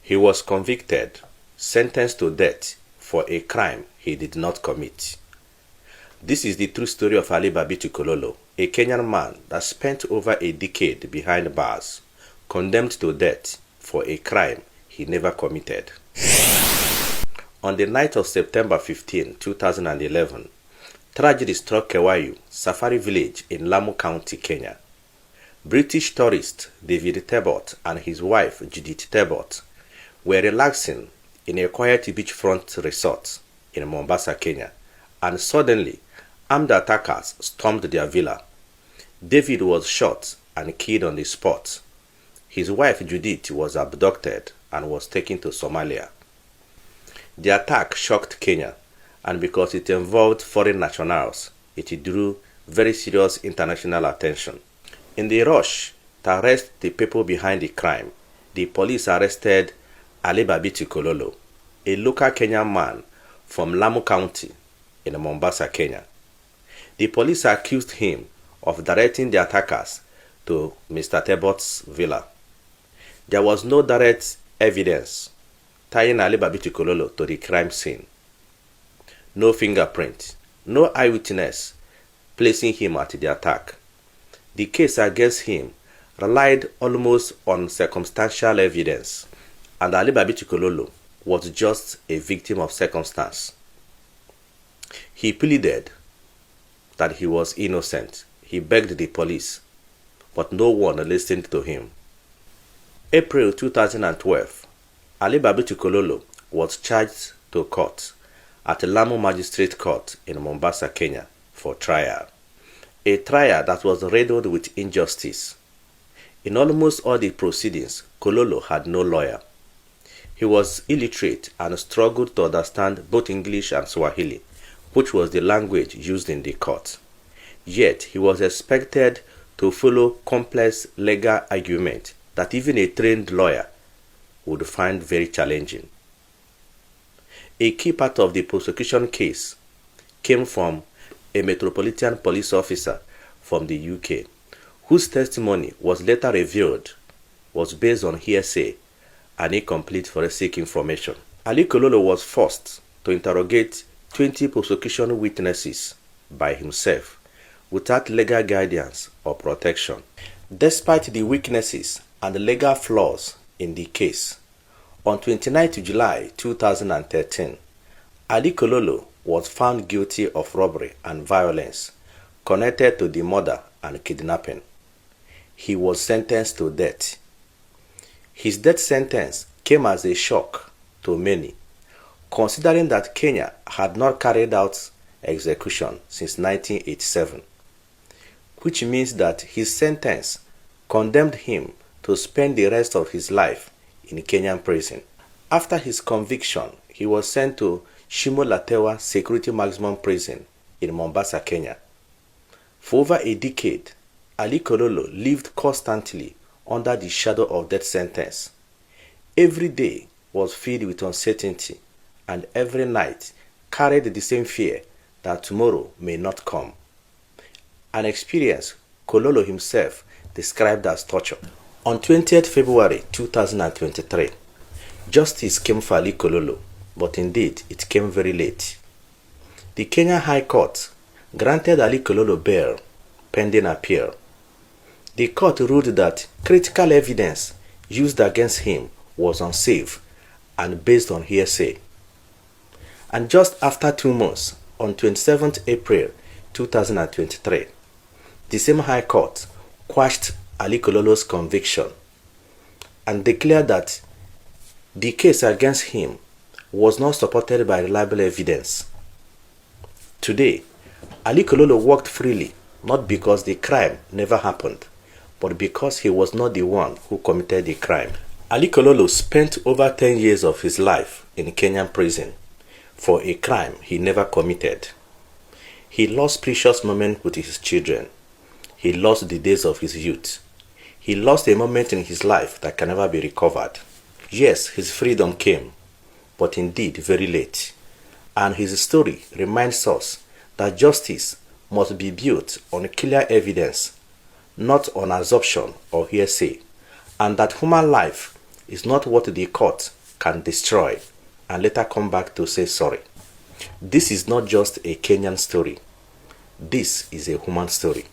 He was convicted, sentenced to death for a crime he did not commit. This is the true story of Ali Kololo, a Kenyan man that spent over a decade behind bars, condemned to death for a crime he never committed. On the night of September 15, 2011, tragedy struck Kewayu, Safari Village in Lamu County, Kenya. British tourist David Tebot and his wife Judith Tebot were relaxing in a quiet beachfront resort in Mombasa, Kenya, and suddenly armed attackers stormed their villa. David was shot and killed on the spot. His wife Judith was abducted and was taken to Somalia. The attack shocked Kenya, and because it involved foreign nationals, it drew very serious international attention. In the rush to arrest the people behind the crime, the police arrested Ali Kololo, a local Kenyan man from Lamu County in Mombasa, Kenya. The police accused him of directing the attackers to Mr. Tebot's villa. There was no direct evidence tying Ali Kololo to the crime scene. No fingerprint, no eyewitness placing him at the attack. The case against him relied almost on circumstantial evidence, and Ali Kololo was just a victim of circumstance. He pleaded that he was innocent. He begged the police, but no one listened to him. April 2012, Ali Kololo was charged to court at Lamu Magistrate Court in Mombasa, Kenya, for trial. A trial that was riddled with injustice. In almost all the proceedings, Kololo had no lawyer. He was illiterate and struggled to understand both English and Swahili, which was the language used in the court. Yet, he was expected to follow complex legal argument that even a trained lawyer would find very challenging. A key part of the prosecution case came from a Metropolitan Police officer from the UK, whose testimony was later revealed was based on hearsay and incomplete forensic information. Ali Kololo was forced to interrogate 20 prosecution witnesses by himself without legal guidance or protection. Despite the weaknesses and the legal flaws in the case, on 29 July 2013, Ali Kololo was found guilty of robbery and violence connected to the murder and kidnapping. He was sentenced to death. His death sentence came as a shock to many, considering that Kenya had not carried out execution since 1987, which means that his sentence condemned him to spend the rest of his life in Kenyan prison. After his conviction, he was sent to Shimo Latewa Security Maximum Prison in Mombasa, Kenya. For over a decade, Ali Kololo lived constantly under the shadow of death sentence. Every day was filled with uncertainty, and every night carried the same fear that tomorrow may not come. An experience Kololo himself described as torture. On 20th February 2023, justice came for Ali Kololo, but indeed it came very late. The Kenya High Court granted Ali Kololo bail pending appeal. The court ruled that critical evidence used against him was unsafe and based on hearsay. And just after 2 months, on 27th April 2023, the same High Court quashed Ali Kololo's conviction and declared that the case against him was not supported by reliable evidence. Today, Ali Kololo walked freely, not because the crime never happened, but because he was not the one who committed the crime. Ali Kololo spent over 10 years of his life in Kenyan prison for a crime he never committed. He lost precious moments with his children. He lost the days of his youth. He lost a moment in his life that can never be recovered. Yes, his freedom came, but indeed very late. And his story reminds us that justice must be built on clear evidence, not on assumption or hearsay, and that human life is not what the court can destroy and later come back to say sorry. This is not just a Kenyan story. This is a human story.